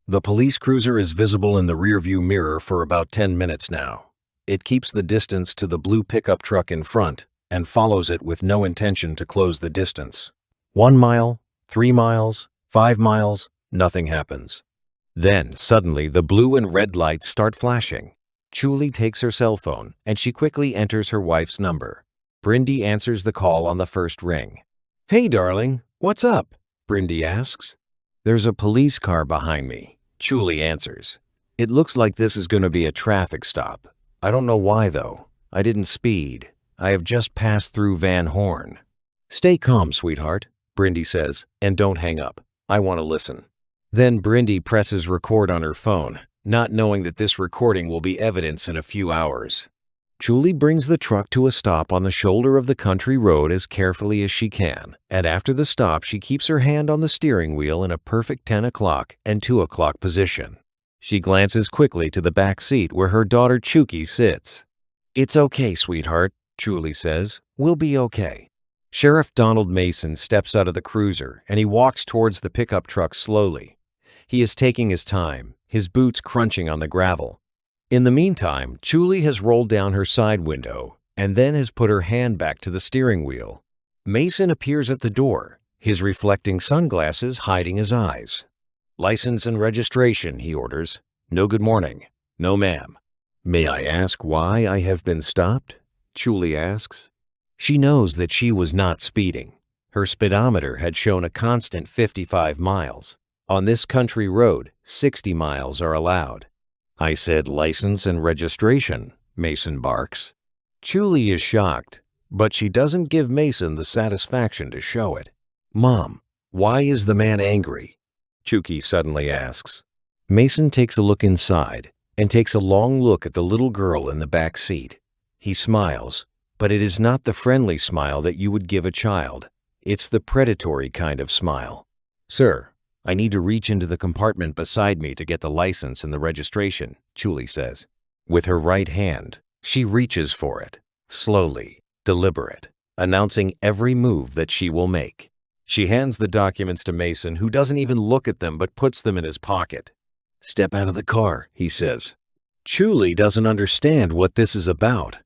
The police cruiser is visible in the rearview mirror for about 10 minutes now. It keeps the distance to the blue pickup truck in front and follows it with no intention to close the distance. 1 mile, 3 miles, 5 miles, nothing happens. Then, suddenly, the blue and red lights start flashing. Julie takes her cell phone and she quickly enters her wife's number. Brindy answers the call on the first ring. "Hey, darling, what's up?" Brindy asks. "There's a police car behind me," Julie answers. "It looks like this is going to be a traffic stop. I don't know why, though. I didn't speed. I have just passed through Van Horn." "Stay calm, sweetheart," Brindy says, "and don't hang up. I want to listen." Then Brindy presses record on her phone, not knowing that this recording will be evidence in a few hours. Julie brings the truck to a stop on the shoulder of the country road as carefully as she can, and after the stop she keeps her hand on the steering wheel in a perfect 10 o'clock and 2 o'clock position. She glances quickly to the back seat where her daughter Chuki sits. "It's okay, sweetheart," Julie says. "We'll be okay." Sheriff Donald Mason steps out of the cruiser and he walks towards the pickup truck slowly. He is taking his time, his boots crunching on the gravel. In the meantime, Julie has rolled down her side window and then has put her hand back to the steering wheel. Mason appears at the door, his reflecting sunglasses hiding his eyes. "License and registration," he orders. "No good morning." "No, ma'am." "May I ask why I have been stopped?" Julie asks. She knows that she was not speeding. Her speedometer had shown a constant 55 miles. On this country road, 60 miles are allowed. "I said license and registration," Mason barks. Julie is shocked, but she doesn't give Mason the satisfaction to show it. "Mom, why is the man angry?" Chuki suddenly asks. Mason takes a look inside and takes a long look at the little girl in the back seat. He smiles, but it is not the friendly smile that you would give a child. It's the predatory kind of smile. "Sir, I need to reach into the compartment beside me to get the license and the registration," Julie says. With her right hand, she reaches for it, slowly, deliberate, announcing every move that she will make. She hands the documents to Mason, who doesn't even look at them but puts them in his pocket. "Step out of the car," he says. Julie doesn't understand what this is about.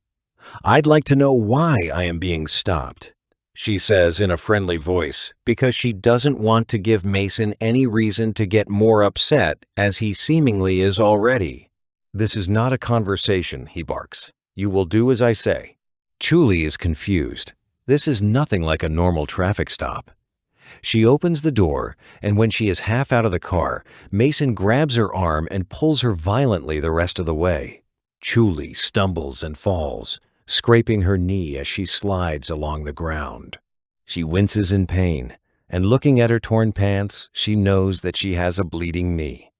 "I'd like to know why I am being stopped," she says in a friendly voice, because she doesn't want to give Mason any reason to get more upset, as he seemingly is already. "This is not a conversation," he barks. "You will do as I say." Julie is confused. This is nothing like a normal traffic stop. She opens the door, and when she is half out of the car, Mason grabs her arm and pulls her violently the rest of the way. Julie stumbles and falls, scraping her knee as she slides along the ground. She winces in pain, and looking at her torn pants, she knows that she has a bleeding knee.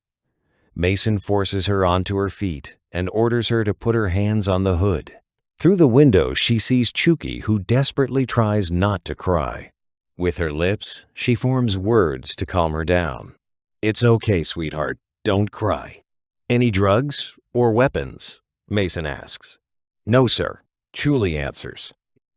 Mason forces her onto her feet and orders her to put her hands on the hood. Through the window, she sees Chuki, who desperately tries not to cry. With her lips, she forms words to calm her down. "It's okay, sweetheart. Don't cry." "Any drugs or weapons?" Mason asks. "No, sir," Julie answers.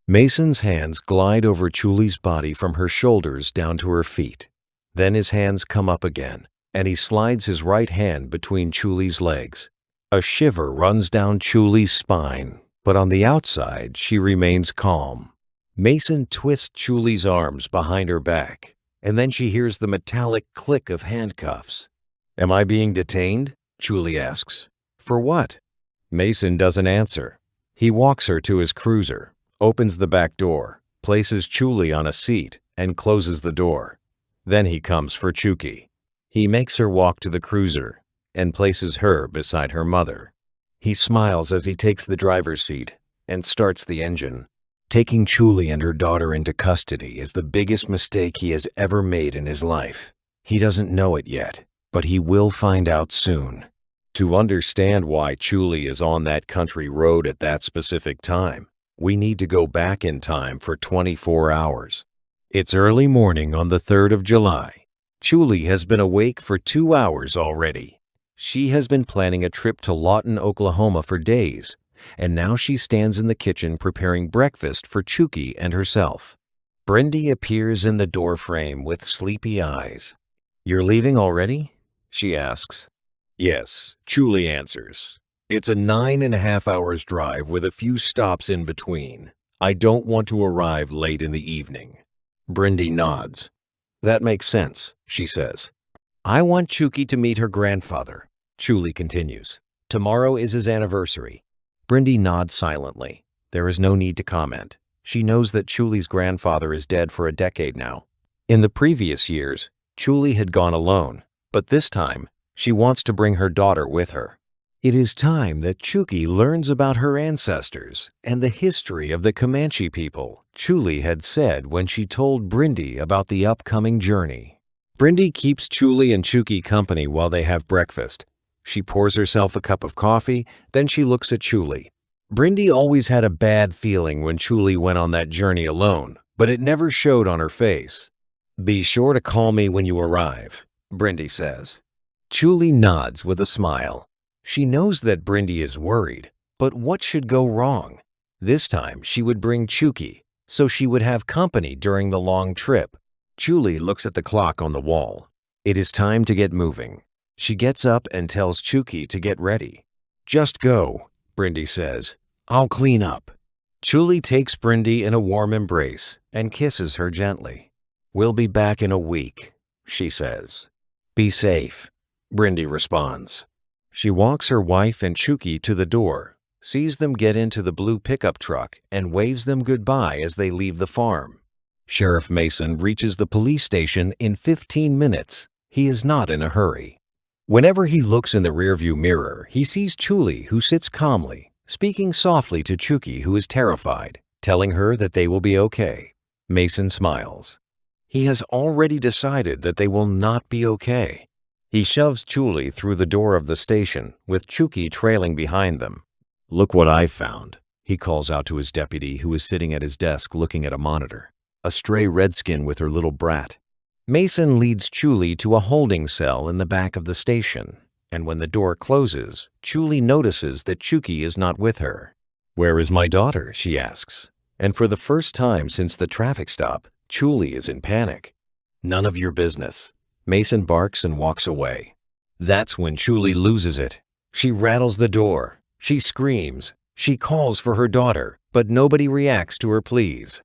Mason's hands glide over Julie's body from her shoulders down to her feet. Then his hands come up again, and he slides his right hand between Julie's legs. A shiver runs down Julie's spine, but on the outside, she remains calm. Mason twists Julie's arms behind her back, and then she hears the metallic click of handcuffs. "Am I being detained?" Julie asks. "For what?" Mason doesn't answer. He walks her to his cruiser, opens the back door, places Julie on a seat, and closes the door. Then he comes for Chuki. He makes her walk to the cruiser and places her beside her mother. He smiles as he takes the driver's seat and starts the engine. Taking Julie and her daughter into custody is the biggest mistake he has ever made in his life. He doesn't know it yet, but he will find out soon. To understand why Julie is on that country road at that specific time, we need to go back in time for 24 hours. It's early morning on the 3rd of July. Julie has been awake for 2 hours already. She has been planning a trip to Lawton, Oklahoma for days, and now she stands in the kitchen preparing breakfast for Chuki and herself. Brindy appears in the doorframe with sleepy eyes. "You're leaving already?" she asks. Yes, Julie answers. It's a 9.5 hours drive with a few stops in between. I don't want to arrive late in the evening. Brindy nods. That makes sense, she says. I want Chuki to meet her grandfather, Julie continues. Tomorrow is his anniversary. Brindy nods silently. There is no need to comment. She knows that Chuli's grandfather is dead for a decade now. In the previous years, Chuli had gone alone, but this time, she wants to bring her daughter with her. It is time that Chuki learns about her ancestors and the history of the Comanche people, Chuli had said when she told Brindy about the upcoming journey. Brindy keeps Chuli and Chuki company while they have breakfast. She pours herself a cup of coffee, then she looks at Chuli. Brindy always had a bad feeling when Chuli went on that journey alone, but it never showed on her face. Be sure to call me when you arrive, Brindy says. Chuli nods with a smile. She knows that Brindy is worried, but what should go wrong? This time she would bring Chuki, so she would have company during the long trip. Chuli looks at the clock on the wall. It is time to get moving. She gets up and tells Chuki to get ready. Just go, Brindy says. I'll clean up. Chuli takes Brindy in a warm embrace and kisses her gently. We'll be back in a week, she says. Be safe, Brindy responds. She walks her wife and Chuki to the door, sees them get into the blue pickup truck, and waves them goodbye as they leave the farm. Sheriff Mason reaches the police station in 15 minutes. He is not in a hurry. Whenever he looks in the rearview mirror, he sees Chuli, who sits calmly, speaking softly to Chuki, who is terrified, telling her that they will be okay. Mason smiles. He has already decided that they will not be okay. He shoves Chuli through the door of the station, with Chuki trailing behind them. Look what I found, he calls out to his deputy, who is sitting at his desk looking at a monitor. A stray redskin with her little brat. Mason leads Chuli to a holding cell in the back of the station, and when the door closes, Chuli notices that Chuki is not with her. Where is my daughter? She asks. And for the first time since the traffic stop, Chuli is in panic. None of your business. Mason barks and walks away. That's when Chuli loses it. She rattles the door. She screams. She calls for her daughter, but nobody reacts to her pleas.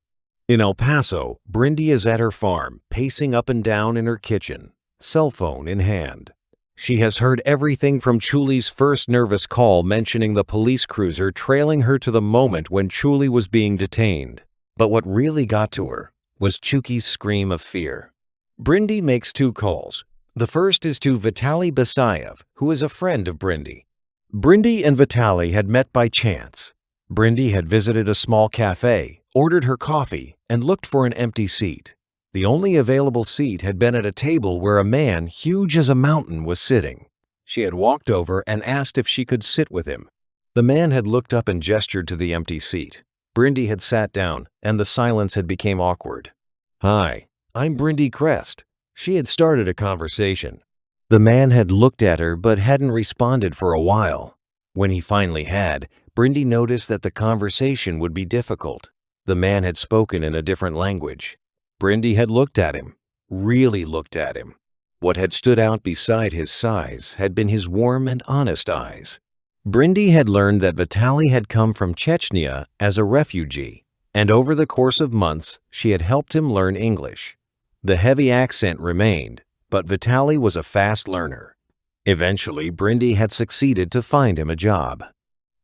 In El Paso, Brindy is at her farm, pacing up and down in her kitchen, cell phone in hand. She has heard everything from Chuli's first nervous call mentioning the police cruiser trailing her to the moment when Chuli was being detained. But what really got to her was Chuki's scream of fear. Brindy makes 2 calls. The first is to Vitaly Basayev, who is a friend of Brindy. Brindy and Vitaly had met by chance. Brindy had visited a small cafe, ordered her coffee, and looked for an empty seat. The only available seat had been at a table where a man huge as a mountain was sitting. She had walked over and asked if she could sit with him. The man had looked up and gestured to the empty seat. Brindy had sat down, and the silence had become awkward. Hi, I'm Brindy Crest. She had started a conversation. The man had looked at her but hadn't responded for a while. When he finally had, Brindy noticed that the conversation would be difficult. The man had spoken in a different language. Brindy had looked at him, really looked at him. What had stood out beside his size had been his warm and honest eyes. Brindy had learned that Vitaly had come from Chechnya as a refugee, and over the course of months, she had helped him learn English. The heavy accent remained, but Vitaly was a fast learner. Eventually, Brindy had succeeded to find him a job.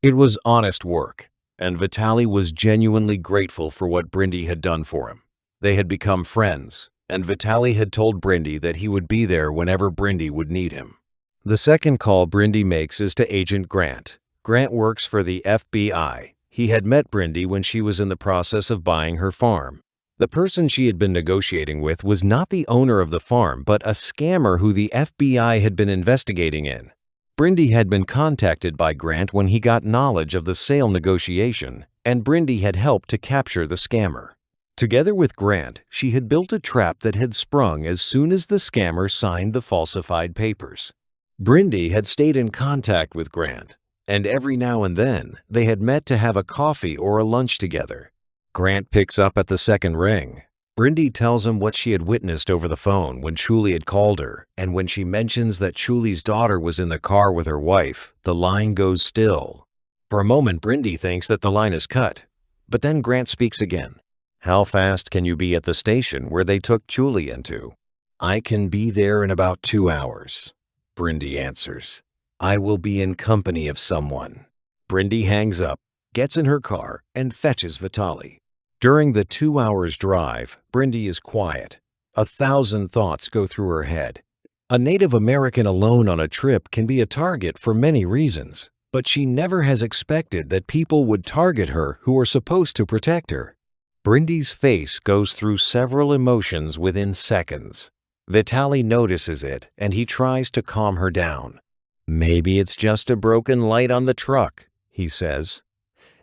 It was honest work, and Vitaly was genuinely grateful for what Brindy had done for him. They had become friends, and Vitaly had told Brindy that he would be there whenever Brindy would need him. The second call Brindy makes is to Agent Grant. Grant works for the FBI. He had met Brindy when she was in the process of buying her farm. The person she had been negotiating with was not the owner of the farm, but a scammer who the FBI had been investigating in. Brindy had been contacted by Grant when he got knowledge of the sale negotiation, and Brindy had helped to capture the scammer. Together with Grant, she had built a trap that had sprung as soon as the scammer signed the falsified papers. Brindy had stayed in contact with Grant, and every now and then they had met to have a coffee or a lunch together. Grant picks up at the second ring. Brindy tells him what she had witnessed over the phone when Chuli had called her, and when she mentions that Chuli's daughter was in the car with her wife, the line goes still. For a moment, Brindy thinks that the line is cut, but then Grant speaks again. "How fast can you be at the station where they took Chuli into?" "I can be there in about 2 hours," Brindy answers. "I will be in company of someone." Brindy hangs up, gets in her car, and fetches Vitali. During the 2 hours drive, Brindy is quiet. 1,000 thoughts go through her head. A Native American alone on a trip can be a target for many reasons, but she never has expected that people would target her who are supposed to protect her. Brindy's face goes through several emotions within seconds. Vitali notices it, and he tries to calm her down. "Maybe it's just a broken light on the truck," he says.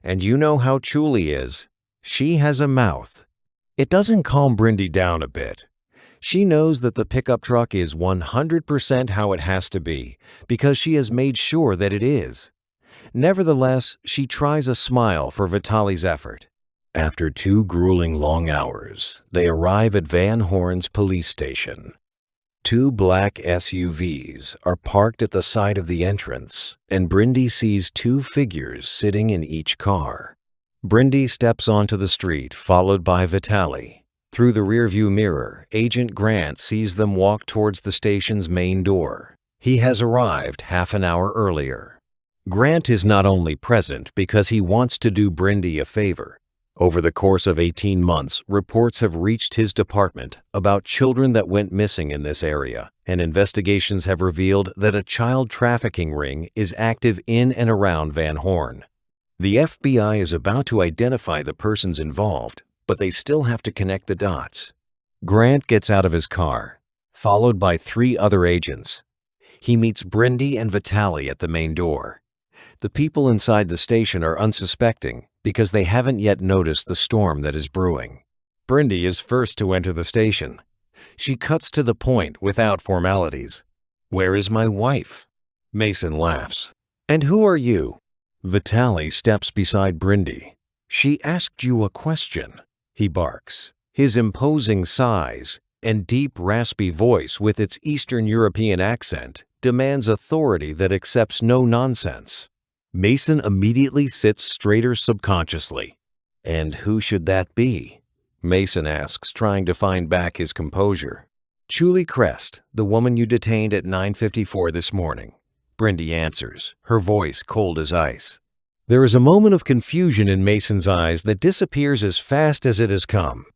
"And you know how Chuli is. She has a mouth." It doesn't calm Brindy down a bit. She knows that the pickup truck is 100% how it has to be, because she has made sure that it is. Nevertheless, she tries a smile for Vitali's effort. After 2 grueling long hours, they arrive at Van Horn's police station. 2 black SUVs are parked at the side of the entrance, and Brindy sees 2 figures sitting in each car. Brindy steps onto the street, followed by Vitali. Through the rearview mirror, Agent Grant sees them walk towards the station's main door. He has arrived half an hour earlier. Grant is not only present because he wants to do Brindy a favor. Over the course of 18 months, reports have reached his department about children that went missing in this area, and investigations have revealed that a child trafficking ring is active in and around Van Horn. The FBI is about to identify the persons involved, but they still have to connect the dots. Grant gets out of his car, followed by 3 other agents. He meets Brindy and Vitali at the main door. The people inside the station are unsuspecting because they haven't yet noticed the storm that is brewing. Brindy is first to enter the station. She cuts to the point without formalities. "Where is my wife?" Mason laughs. "And who are you?" Vitali steps beside Brindy. "She asked you a question," he barks. His imposing size and deep, raspy voice with its Eastern European accent demands authority that accepts no nonsense. Mason immediately sits straighter subconsciously. "And who should that be?" Mason asks, trying to find back his composure. "Chuli Crest, the woman you detained at 9:54 this morning," Brindy answers, her voice cold as ice. There is a moment of confusion in Mason's eyes that disappears as fast as it has come.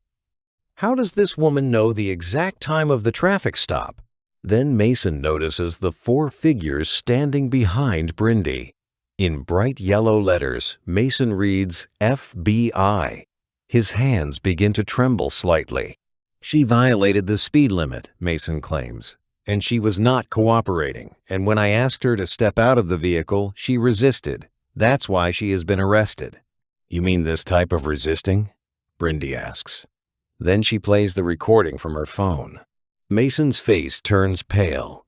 How does this woman know the exact time of the traffic stop? Then Mason notices the 4 figures standing behind Brindy. In bright yellow letters, Mason reads FBI. His hands begin to tremble slightly. "She violated the speed limit," Mason claims, "and she was not cooperating, and when I asked her to step out of the vehicle, she resisted. That's why she has been arrested." "You mean this type of resisting?" Brindy asks. Then she plays the recording from her phone. Mason's face turns pale.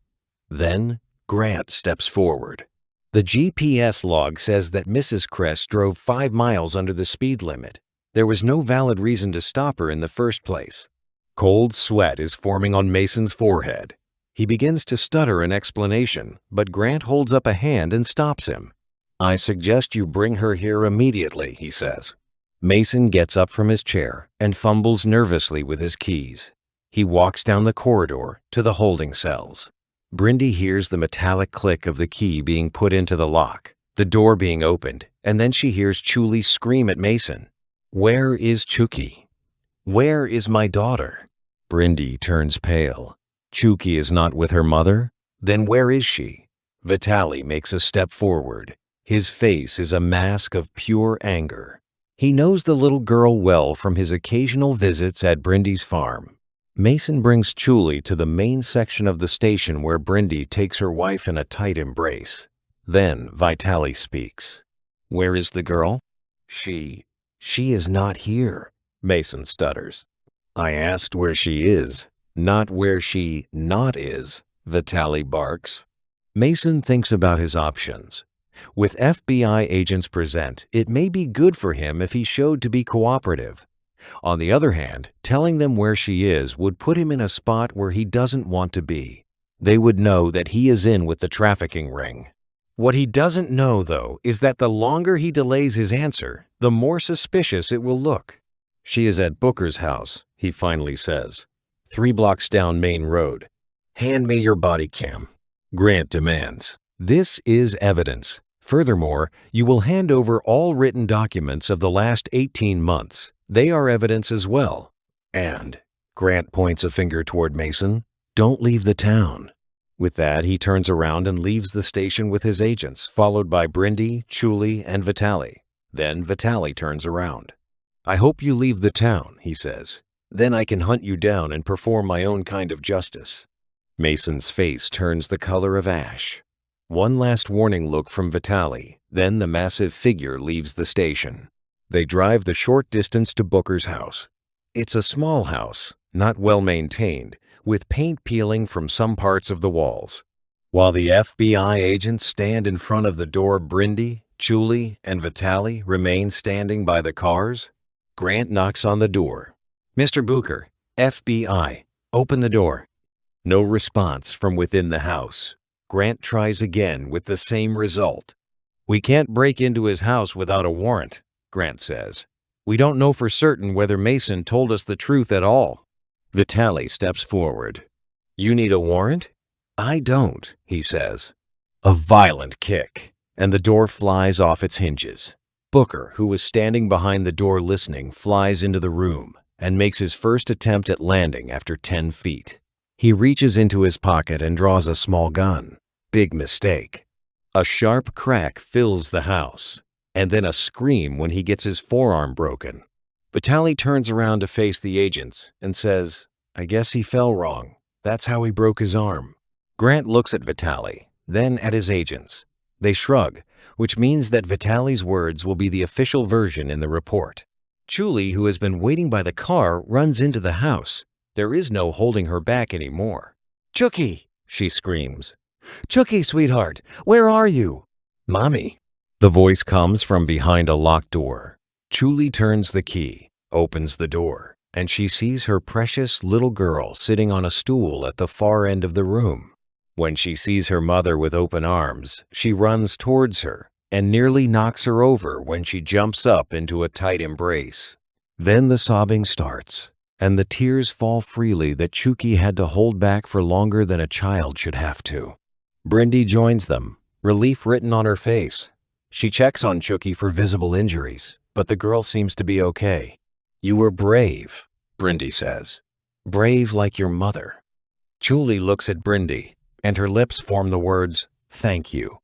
Then Grant steps forward. The GPS log says that Mrs. Crest drove 5 miles under the speed limit. There was no valid reason to stop her in the first place. Cold sweat is forming on Mason's forehead. He begins to stutter an explanation, but Grant holds up a hand and stops him. "I suggest you bring her here immediately," he says. Mason gets up from his chair and fumbles nervously with his keys. He walks down the corridor to the holding cells. Brindy hears the metallic click of the key being put into the lock, the door being opened, and then she hears Chuli scream at Mason. "Where is Chuki? Where is my daughter?" Brindy turns pale. Chuki is not with her mother? Then where is she? Vitali makes a step forward. His face is a mask of pure anger. He knows the little girl well from his occasional visits at Brindy's farm. Mason brings Chuli to the main section of the station where Brindy takes her wife in a tight embrace. Then Vitali speaks. "Where is the girl?" She is not here," Mason stutters. "I asked where she is, not where she not is," Vitali barks. Mason thinks about his options. With FBI agents present, it may be good for him if he showed to be cooperative. On the other hand, telling them where she is would put him in a spot where he doesn't want to be. They would know that he is in with the trafficking ring. What he doesn't know, though, is that the longer he delays his answer, the more suspicious it will look. "She is at Booker's house," he finally says. 3 blocks down Main Road. "Hand me your body cam," Grant demands. This is evidence. Furthermore, you will hand over all written documents of the last 18 months. They are evidence as well. And, Grant points a finger toward Mason, "don't leave the town." With that, he turns around and leaves the station with his agents, followed by Brindy, Chuli, and Vitali. Then Vitali turns around. "I hope you leave the town," he says. "Then I can hunt you down and perform my own kind of justice." Mason's face turns the color of ash. One last warning look from Vitali, then the massive figure leaves the station. They drive the short distance to Booker's house. It's a small house, not well maintained, with paint peeling from some parts of the walls. While the FBI agents stand in front of the door, Brindy, Chuli, and Vitali remain standing by the cars. Grant knocks on the door. "Mr. Booker, FBI, open the door." No response from within the house. Grant tries again with the same result. "We can't break into his house without a warrant," Grant says. "We don't know for certain whether Mason told us the truth at all." Vitali steps forward. "You need a warrant?" "I don't," he says. A violent kick, and the door flies off its hinges. Booker, who was standing behind the door listening, flies into the room and makes his first attempt at landing after 10 feet. He reaches into his pocket and draws a small gun. Big mistake. A sharp crack fills the house, and then a scream when he gets his forearm broken. Vitali turns around to face the agents and says, "I guess he fell wrong. That's how he broke his arm." Grant looks at Vitali, then at his agents. They shrug, which means that Vitali's words will be the official version in the report. Chuli, who has been waiting by the car, runs into the house. There is no holding her back anymore. "Chucky!" she screams. "Chucky, sweetheart, where are you?" "Mommy." The voice comes from behind a locked door. Chuli turns the key, opens the door, and she sees her precious little girl sitting on a stool at the far end of the room. When she sees her mother with open arms, she runs towards her and nearly knocks her over when she jumps up into a tight embrace. Then the sobbing starts, and the tears fall freely that Chucky had to hold back for longer than a child should have to. Brindy joins them, relief written on her face. She checks on Chucky for visible injuries, but the girl seems to be okay. "You were brave," Brindy says. "Brave like your mother." Chuli looks at Brindy, and her lips form the words, "Thank you."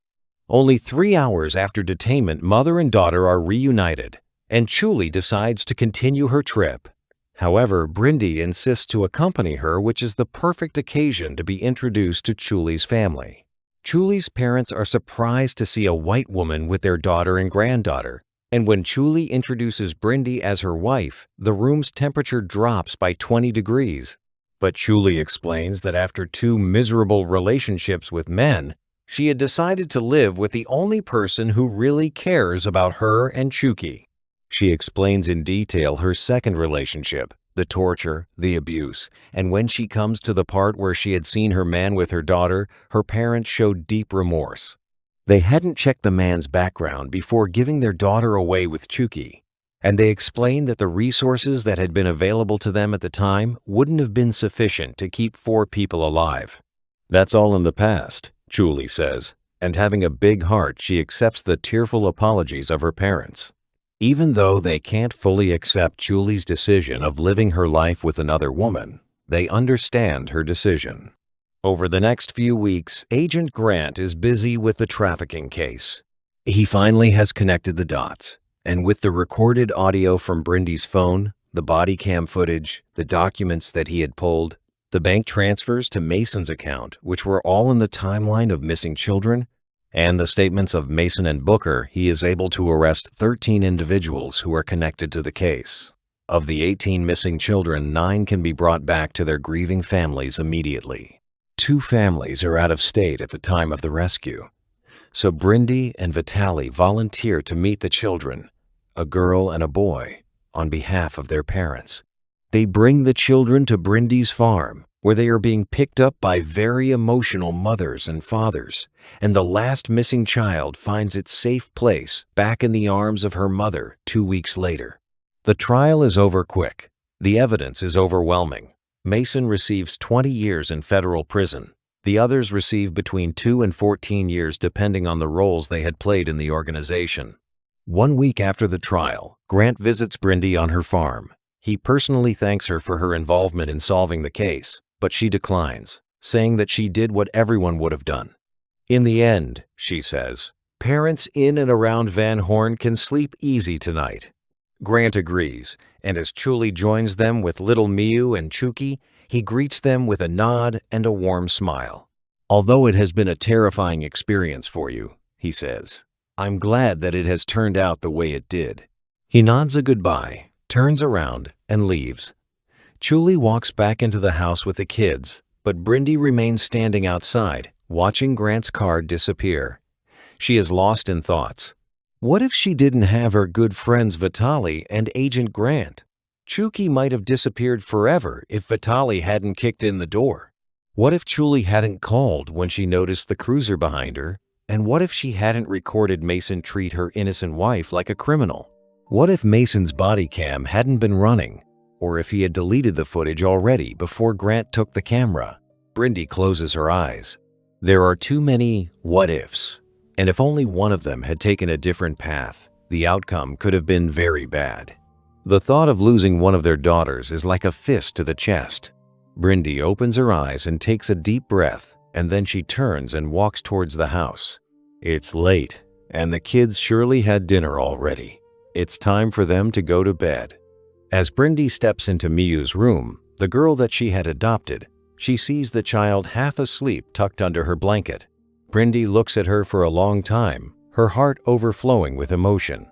Only 3 hours after detainment, mother and daughter are reunited, and Chuli decides to continue her trip. However, Brindy insists to accompany her, which is the perfect occasion to be introduced to Chuli's family. Chuli's parents are surprised to see a white woman with their daughter and granddaughter, and when Chuli introduces Brindy as her wife, the room's temperature drops by 20 degrees. But Chuli explains that after 2 miserable relationships with men, she had decided to live with the only person who really cares about her and Chucky. She explains in detail her second relationship, the torture, the abuse, and when she comes to the part where she had seen her man with her daughter, her parents showed deep remorse. They hadn't checked the man's background before giving their daughter away with Chucky, and they explained that the resources that had been available to them at the time wouldn't have been sufficient to keep 4 people alive. "That's all in the past," Chuli says, and having a big heart, she accepts the tearful apologies of her parents. Even though they can't fully accept Chuli's decision of living her life with another woman, they understand her decision. Over the next few weeks, Agent Grant is busy with the trafficking case. He finally has connected the dots, and with the recorded audio from Brindy's phone, the body cam footage, the documents that he had pulled, the bank transfers to Mason's account, which were all in the timeline of missing children, and the statements of Mason and Booker, he is able to arrest 13 individuals who are connected to the case. Of the 18 missing children, 9 can be brought back to their grieving families immediately. 2 families are out of state at the time of the rescue. So Brindy and Vitali volunteer to meet the children, a girl and a boy, on behalf of their parents. They bring the children to Brindy's farm, where they are being picked up by very emotional mothers and fathers, and the last missing child finds its safe place back in the arms of her mother 2 weeks later. The trial is over quick. The evidence is overwhelming. Mason receives 20 years in federal prison. The others receive between 2 and 14 years depending on the roles they had played in the organization. 1 week after the trial, Grant visits Brindy on her farm. He personally thanks her for her involvement in solving the case, but she declines, saying that she did what everyone would have done. In the end, she says, parents in and around Van Horn can sleep easy tonight. Grant agrees, and as Chuli joins them with little Miu and Chuki, he greets them with a nod and a warm smile. Although it has been a terrifying experience for you, he says, I'm glad that it has turned out the way it did. He nods a goodbye, turns around, and leaves. Chuli walks back into the house with the kids, but Brindy remains standing outside, watching Grant's car disappear. She is lost in thoughts. What if she didn't have her good friends Vitali and Agent Grant? Chuki might have disappeared forever if Vitali hadn't kicked in the door. What if Chuli hadn't called when she noticed the cruiser behind her? And what if she hadn't recorded Mason treat her innocent wife like a criminal? What if Mason's body cam hadn't been running? Or if he had deleted the footage already before Grant took the camera? Brindy closes her eyes. There are too many what-ifs. And if only one of them had taken a different path, the outcome could have been very bad. The thought of losing one of their daughters is like a fist to the chest. Brindy opens her eyes and takes a deep breath, and then she turns and walks towards the house. It's late, and the kids surely had dinner already. It's time for them to go to bed. As Brindy steps into Miu's room, the girl that she had adopted, she sees the child half asleep tucked under her blanket. Brindy looks at her for a long time, her heart overflowing with emotion.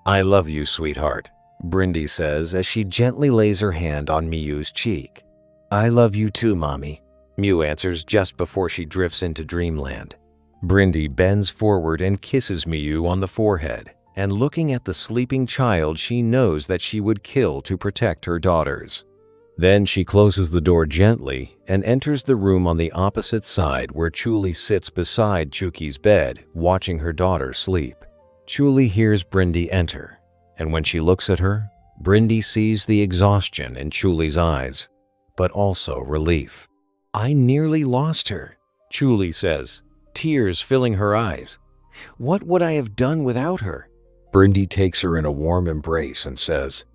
I love you, sweetheart, Brindy says as she gently lays her hand on Miu's cheek. I love you too, Mommy, Miu answers just before she drifts into dreamland. Brindy bends forward and kisses Miu on the forehead, and looking at the sleeping child she knows that she would kill to protect her daughters. Then she closes the door gently and enters the room on the opposite side where Chuli sits beside Chuki's bed, watching her daughter sleep. Chuli hears Brindy enter, and when she looks at her, Brindy sees the exhaustion in Chuli's eyes, but also relief. I nearly lost her, Chuli says, tears filling her eyes. What would I have done without her? Brindy takes her in a warm embrace and says,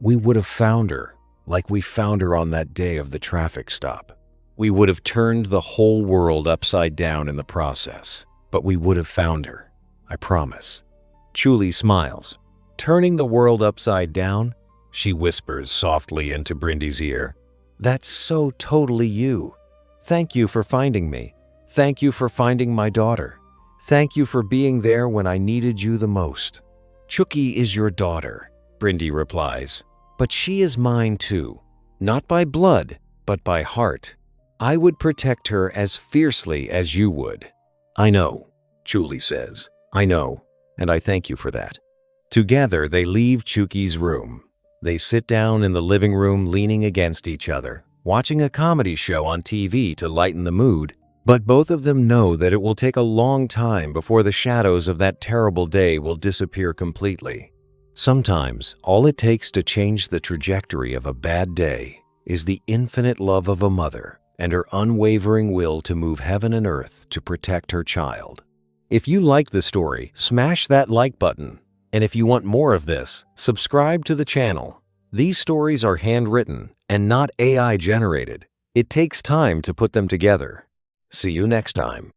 we would have found her. Like we found her on that day of the traffic stop. We would have turned the whole world upside down in the process, but we would have found her, I promise. Chuli smiles. Turning the world upside down? She whispers softly into Brindy's ear. That's so totally you. Thank you for finding me. Thank you for finding my daughter. Thank you for being there when I needed you the most. Chuki is your daughter, Brindy replies. But she is mine too, not by blood, but by heart. I would protect her as fiercely as you would. I know, Chuli says. I know, and I thank you for that. Together, they leave Chuki's room. They sit down in the living room leaning against each other, watching a comedy show on TV to lighten the mood, but both of them know that it will take a long time before the shadows of that terrible day will disappear completely. Sometimes, all it takes to change the trajectory of a bad day is the infinite love of a mother and her unwavering will to move heaven and earth to protect her child. If you like the story, smash that like button. And if you want more of this, subscribe to the channel. These stories are handwritten and not AI generated. It takes time to put them together. See you next time.